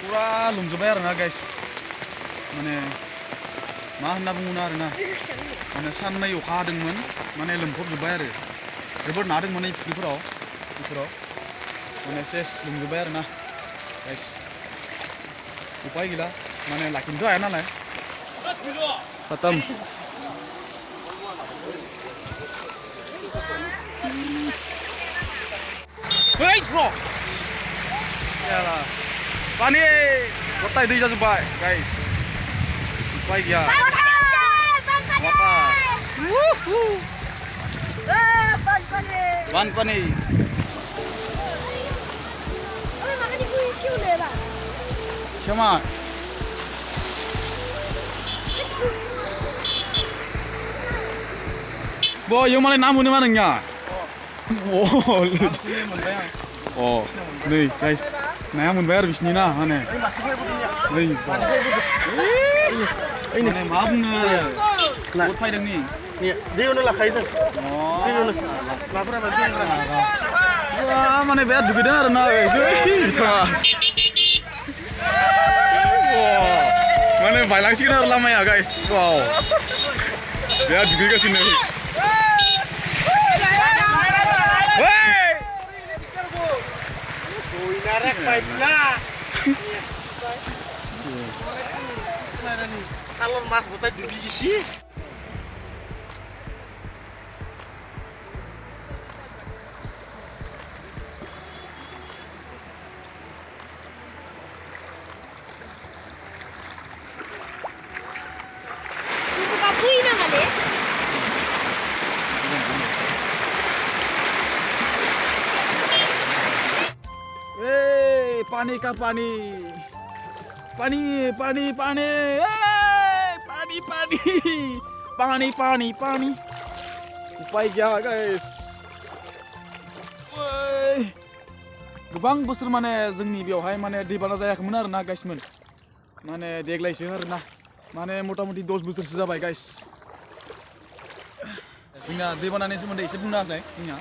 Pura lumjubay arena guys. Mane ma hoनना बुङो आरोना माने साननै अखा हादोंमोन माने लोमफबजोब्बाय आरो जोबोद नादोंमोन नै फुख्रिफोराव माने सेस लोमजोब्बाय आरोना गाइस उपाय गैला माने लाखिनोथ' हाया नालाय खतम Hey bro याला पानी गताय दै जाजोब्बाय गाइस उपाय गैया बानपानी Siapa? Bo, yang mana namun mana nya? Oh, nih guys, namun bayar bisnis na, ane. Nih, ini maaf nih, buat file ni. Nih, dia udah lah kaisang. Dia udah, lapor apa dia yang Wah, mana bayar duit dah, na guys. Wow, mana bailang sih kan lama ya guys. Wow, lihat juga ke sini. Hey, narek baik lah. Kalau mas buta dulu sih. Panik ka panik, panik, panik, panik, panik, panik, panik. Upay gaya guys. Goबां बोसोर माने जोंनि बेवहाय माने दैबाना जायाखैमोन आरोना guys मोन माने देग्लायसो आरोना माने मथा-मथि 10 बोसोरसो जाबाय गाइस जोंना दैबानानि सोमोन्दै एसे बुंनो हागोन जोंना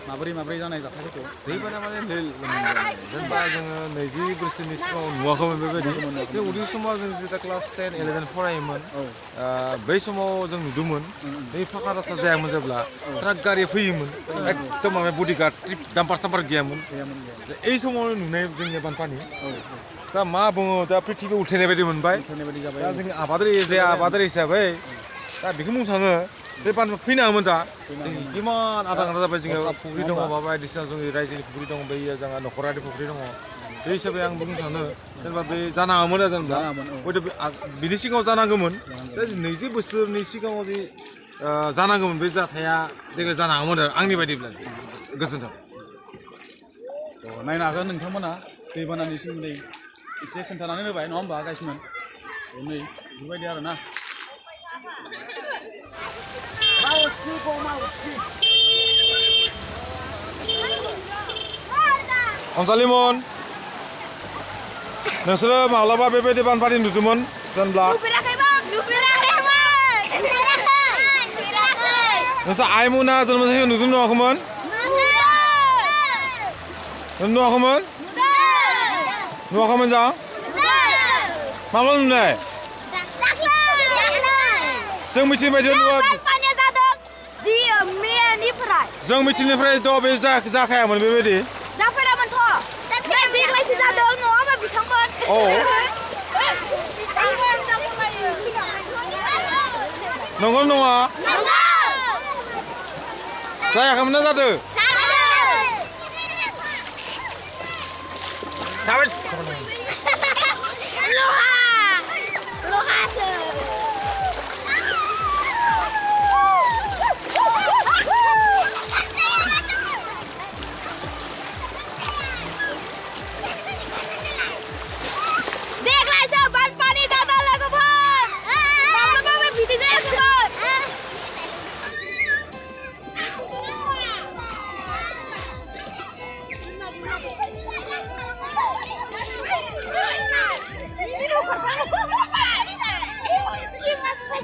माबोरै जानाय जाथायफोरखौ दैबाना माने जेनेबा जोङो 20 बोसोरनि सिगाङाव नुवाखैमोन बेबायदि जों उन्दै समाव जों जेब्ला क्लास 10 11 फरायोमोन बै समाव जों नुदोंमोन बै फाखा रास्ता जायामोन जेब्ला ट्राक गारि फैयोमोन एकदम माने बडिगार्ड डाम्पार साम्पार गैयामोन এই समावनो नुनाय जोंनि बानपानी दा मा बुङो दा पृथ्वी उल्थायनाय बायदि मोनबाय दा जोंनि आबादारि हिसाबै दा बेखौ बुंनो थाङो बे बानपानी फैनो हागौमोन दा इमान आधा घन्टा जाबाय जोङो फुख्रि दङ माबा बायदिसिना जोंनि रायजोनि फुख्रि दङ बै जोंहा नखरारि फुख्रि दङ बे हिसाबै आं बुंनो थाङो जेनेबा बे जानाङामोन जेनेबा हयथ' बिनि सिगाङाव जानांगौमोन दा 20 बोसोरनि सिगाङाव जि जानांगौमोन बे जाथाया देग्लाय जानो हागौमोन आरो आंनि बायदिब्ला गोजोन्थों नायनो हागोन नोंथांमोना दैबानानि सोमोन्दै एसे खोन्थानानै होबाय नङा होमबा गाइसमोन नै बेबायदि आरोना अनजालिमोन नोंसोरो माब्लाबा बेबायदि बानपानी नुदोंमोन जेनेबा नोंसोर आइमोना जोनोम जानायखौ नुदों नुवाखैमोन नुवाखैमोन नुवाखैमोन जां माब्ला नुनाय जों मिथिनाय बायदि नुवा जों मिथिनायनिफ्राय थ' बे जाखायामोन बेबायदि देग्लायसो जादों नङाबा बिथांमोन नंगौ नङा जायाखैमोन ना जादों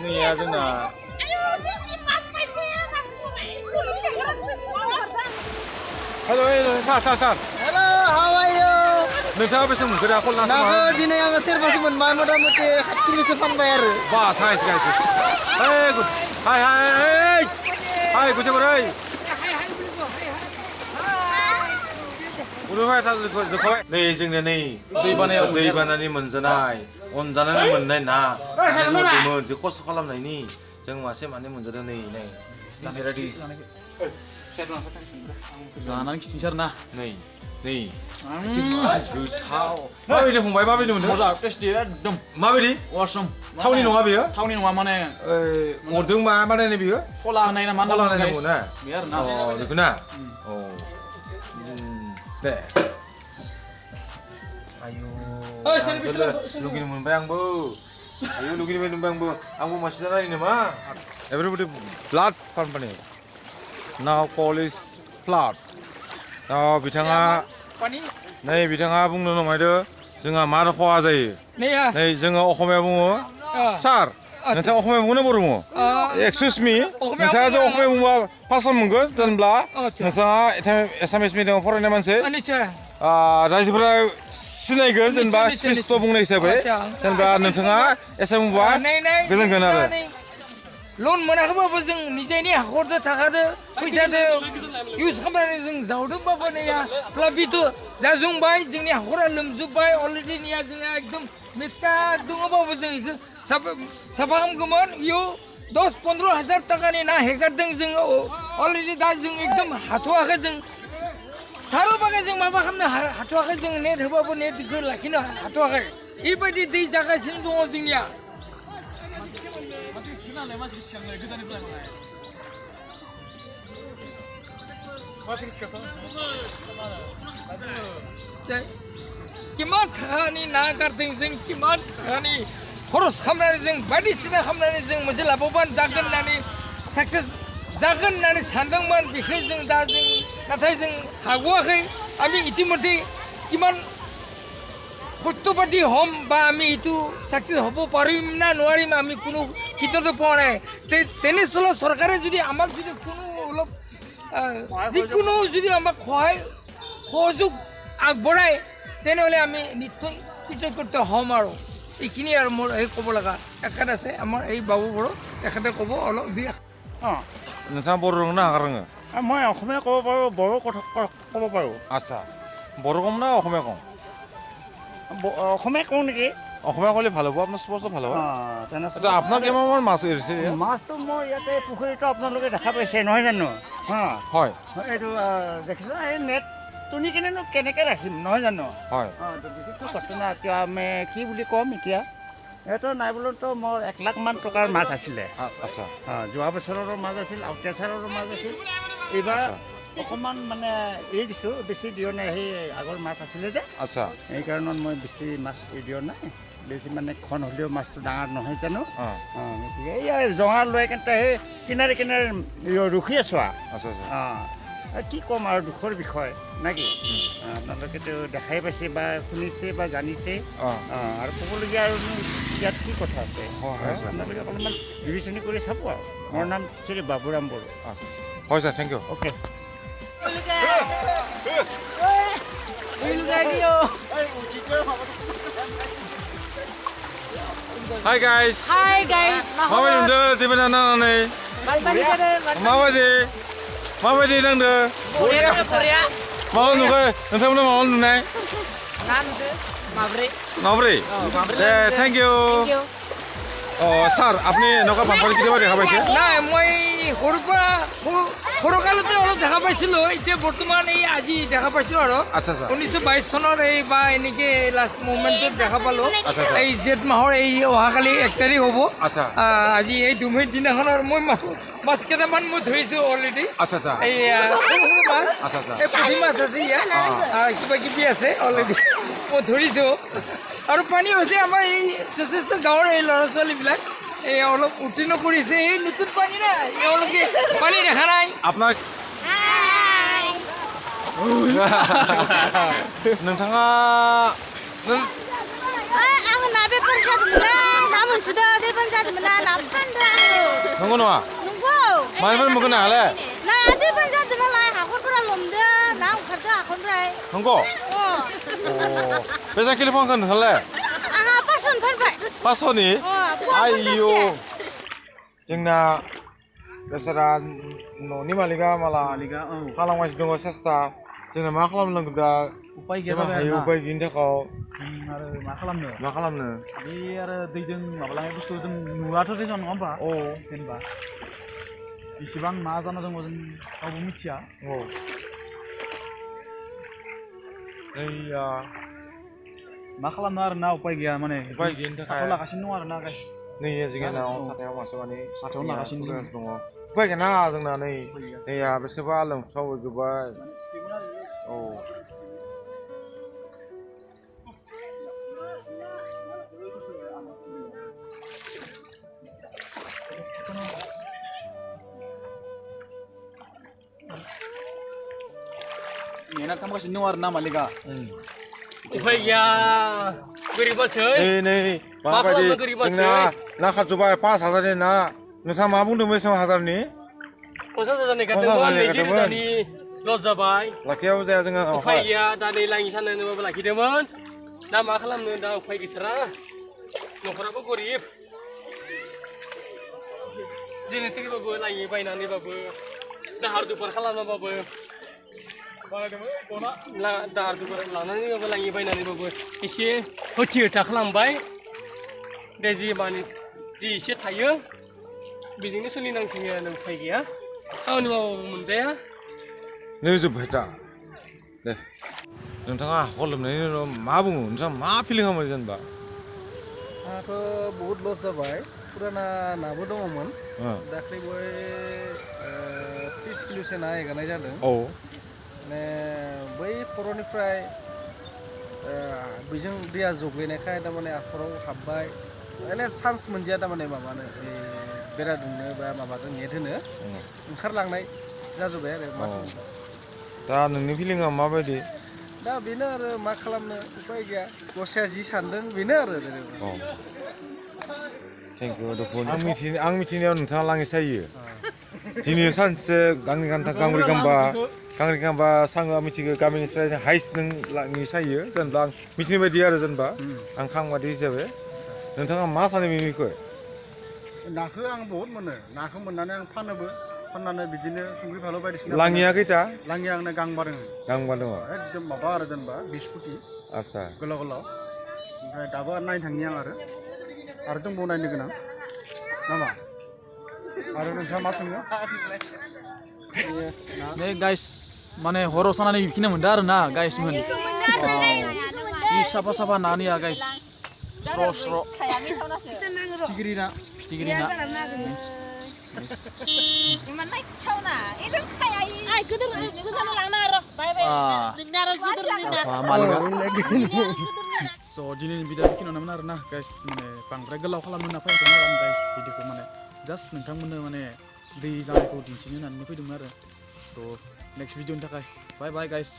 Ini ya जोंना Hello, sir. Hello, how are you? नोंथाङा बेसेबां मोनखो दा खल ना नाखौ दिनै आङो सेरबासो मोनबाय मथा मथि 7 किल'सो फानबाय आरो बास हाय गुड हाय गुड बोरै उरुहाय था जोखाबाय नै जोंनिया नै दै बानानि मोनजानाय अनजानानै मोननाय ना मोन जे खस्थ' खालामनायनि जों मासे माने मोनजादों नै रेडि जानानै खिथिनोसै आरो ना नै गोथाव माबायदि फंबाय माबायदि मोनदों मोजां टेस्टि एकदम माबायदि awesome थावनि नङा बेयो थावनि नङा माने अरदों मा बानायनाय बेयो खला होनाय ना मा खला होनाय होनाय ना बे आरो ना बेखौ ना औ दे आयु लुगैनो मोनबाय आंबो आंबो मासे जानाय नामा everybody blood company now polish blood बिथाङा नै बिथाङा बुंनो नंखायदो जोंहा मा खहा जायो नै जोङो असमिया बुङो सार नोंथाङा असमिया बुङो ना बर' बुङो एक्सकिउज मी नोंथाङा जों असमिया बुंबा पास मोनगोन जेनेबा नोंथाङा एसामिस मिडियामाव फरायनाय मानसि रायजोफोरा सिनायगोन जेनेबा स्पेस्ट' बुंनाय हिसाबै जेनेबा नोंथाङा एसा बुंबा गोजोनगोन आरो लन मोनाखैबाबो जों निजेनि हाखरदो थाखादो फैसादो इउज खालामनानै जों जावदोंबाबो नैया प्लाबिथ' जाजुंबाय जोंनि हाखरा लोमजोब्बाय अलरेडि निया जोंहा एकदम मेटका दङबाबो जों बेखौ साफा खालामगौमोन इयाव 10-15 हाजार थाखानि ना हेगारदों जोङो अलरेडि दा जों एकदम हाथ'वाखै जों सारो बागै जों माबा खालामनो हाथ'वाखै जों नेट होबाबो नेटखौ लाखिनो हाथ'वाखै बेबायदि दै जागासिनो दङ जोंनिया किमान थाखानि ना गारदों जों किमान थाखानि खरस खालामनानै जों बायदिसिना खालामनानै जों मोनसे लाबोबान जागोन होननानै साक्सेस जागोन होननानै सानदोंमोन बेखौ जों दा जों नाथाय जों हागवाखै आमी इतिमध्ये किमान সত্যবাদী হ'ম বা আমি এইটো সাকসেস হ'ব পাৰিম না নোৱাৰিম আমি কোনো সিদ্ধান্ত পোৱা নাই তেনেস্থলত চৰকাৰে যদি আমাক যদি কোনো অলপ যিকোনো যদি আমাক সহযোগ আগবঢ়ায় তেনেহ'লে আমি নিশ্চয় কৃতজ্ঞ হ'ম আৰু এইখিনি আৰু মোৰ এই ক'ব লগা এখাত আছে আমাৰ এই বাবুবোৰক তেখেতে ক'ব অলপ नोंथाङा बर' रोङो ना हागार रोङो মই অসমীয়া ক'ব পাৰোঁ বড়ো কথা ক'ব পাৰোঁ আচ্ছা बर' কম না অসমীয়া কম অসমীয়া কওঁ নেকি অসমীয়া ক'লে ভাল হ'ব আপোনাৰ স্পষ্ট ভাল হ'ব আচ্ছা আপোনাৰ কিমানমান মাছ এৰিছে মাছটো মই ইয়াতে পুখুৰীটো আপোনালোকে দেখা পাইছে নহয় জানো হয় এইটো দেখিছোঁ এই নেট তুনি কিনেনো কেনেকৈ ৰাখিম নহয় জানো হয় বিশেষটো ঘটনা এতিয়া আমি কি বুলি ক'ম এতিয়া সিহঁতৰ নাই বোলোতো মোৰ 1 লাখ মান টকাৰ মাছ আছিলে আচ্ছা যোৱা বছৰৰো মাছ আছিল অত্যাচাৰৰো মাছ আছিল এইবাৰ অকণমান মানে এৰি দিছোঁ বেছি দিয়া নাই সেই আগৰ মাছ আছিলে যে আচ্ছা সেইকাৰণত মই বেছি মাছ এৰি দিয়া নাই বেছি মানে খন হ'লেও মাছটো ডাঙৰ নহয় জানো গতিকে এই জঙা লৈ কেনে সেই কিনাৰে কিনাৰে ৰখি আছোঁ আচ্ছা কি ক'ম আৰু দুখৰ বিষয় নে কি আপোনালোকেতো দেখাই পাইছে বা শুনিছে বা জানিছে আৰু ক'বলগীয়া আৰু ইয়াত কি কথা আছে আপোনালোকে অলপমান বিবেচনা কৰি চাব আৰু মোৰ নাম শ্ৰী বাবুৰাম বড়ো হয় sir thank you okay Hi guys. Hi guys. Mabaidi moन्दों Dwi Bana नायनानै माबायदि नांदों माबा नुखो नोंथांमोना माबा नुनाय माब्रै दे थैंक यू স্যার আপনি এনেকুৱা বানপানী কেতিয়াবা দেখা পাইছে নাই মই সৰুকালতে অলপ দেখা পাইছিলোঁ এতিয়া বৰ্তমান এই আজি দেখা পাইছোঁ আৰু 1922 চনৰ এই বা এনেকৈ লাষ্ট মুভমেণ্টত দেখা পালোঁ এই জেঠ মাহৰ এই অহাকালি 1 তাৰিখ হ'ব আজি এই দুমেৰ দিনাখনৰ মই মাছ কেইটামান মই ধৰিছোঁ অলৰেডি এই পুঠি মাছ আছে ইয়াত আৰু কিবা কিবি আছে অলৰেডি মই ধৰিছোঁ আৰু পানী হৈছে আমাৰ এই যথেষ্ট গাঁৱৰ এই ল'ৰা ছোৱালীবিলাক এই অলপ উত্তীৰ্ণ কৰিছে এই নতুন পানী নাই এওঁলোকে পানী দেখা নাই আপোনাৰ नोंथाङा आङो ना बेफार जादोंमोनलै ना मोनसोदों दैबान जादोंमोनना ना फानदों आङो नंगौ नङा नंगौ मानिफ्राय मोनगोन नायालाय नाया दैबान जादों नालाय हाखरफोरा लोमदों ना ओंखारदों ओमफ्राय नंगौ बेसेबां किल' फानखो नोंहालाय आंहा पासन फानबाय 500नि आयौ जोंना बेसारा न'नि मालिका माला खालामगासिनो दङ सेस्था जोंना मा खालामनांगौ दा उपाय गैया जाबाय हायो आरोना उपाय गैयिनि थाखाय आरो मा खालामनो बे आरो दैजों माबालांनाय बुस्थु जों नुवाथ' दैजों नङा होमबा जेनेबा बेसेबां मा जाना दङ जों रावबो मिथिया मा खालामनो आरोना उपाय गैया माने उपाय गैयिनि थाखाय साथाव लागासिनो दं आरोना गाइस नै जोंनाव साथायाव मासे माने साथायाव लागासिनो दङ उपाय गैयाना जोंना नै दैया बेसेबा लोमसावजोब्बाय मेना खालामगासिनो दं आरोना मालिका उफाय गैया गोरिबासै नै माबायदि जोंना ना खारजोब्बाय 5000नि ना नोंसा मा बुंदोंमोन बेसेबां हाजारनि 50,000 गादोंमोन 20 रोजानि लस जाबाय लाखियाबो जाया जोङो उफाय गैया दा नै लाङि साननोबाबो लाखिदोंमोन दा मा खालामनो दा उफाय गैथारा न'खराबो गरिब जेने थेनेबाबो लाङि बायनानैबाबो दाहार दुपार खालामनाबाबो दाहार दुपार लानानैबाबो लाङि बायनानैबाबो एसे होथि होथा खालामबाय दे जि एसे थायो बेजोंनो सोलिनांसिगोन उफाय गैया खामानि मावबाबो मोनजाया नै जोब्बाय दा दे नोंथाङा हाखर लोमनायनि उनाव मा बुङो नोंथाङा मा फिलिं खालामो जेनेबा आंहाथ' बहुद लस जाबाय फुराना नाबो दङमोन दाख्लै बय 30 किल'सो ना एगारनाय जादों माने बै खर'निफ्राय बेजों दैया जग्लिनायखाय थारमाने हाखराव हाबबाय माने चान्स मोनजाया थारमाने माबानो बेरा दुमनो बा माबाजों नेट होनो ओंखारलांनाय जाजोब्बाय आरो मा दा नोंनि फिलिंआ माबायदि दा बेनो आरो मा खालामनो उपाय गैया गसाया जि सानदों बेनो आरो थेंक इउ दुखुन आं मिथिनायाव नोंथाङा लाङि सायो दिनै सानसे गांनै गांथाम गांब्रै गांबा साङो मिथिगौ गामिनिफ्राय हाइस नों लाङि सायो जेनेबा आं मिथिनाय बायदि आरो जेनेबा आं खांबादि हिसाबै नोंथाङा मा सानो बेनिखौ नाखौ आं बहुत मोनो नाखौ मोननानै आं फाननानै बिदिनो संख्रि फानलु बायदिसिना लाङिया खैथा लाङिया आंना गांबा दङ एकदम माबा आरो जेनेबा 20 फुटि आच्छा गोलाव ओमफ्राय दाबो नायनो थांनि आं आरो दंबावो नायनो गोनां नामा आरो नोंथाङा मा सोङो नै गाइस माने हराव सानानै बिखिना मोनदों आरोना गाइसमोन साफा साफा नानिया गाइस स्र' फिथिख्रि ना दिनैनि भिडिअ बेखिनियावनोमोन आरोना गाइस माने बांद्राय गोलाव खालामनो होनना फैयाखैमोन आरो आं गाइस भिडिअखौ माने जास्ट नोंथांमोननो माने दै जानायखौ दिन्थिनो होननानै फैदोंमोन आरो थ' नेक्स्ट भिडिअनि थाखाय बाय गाइस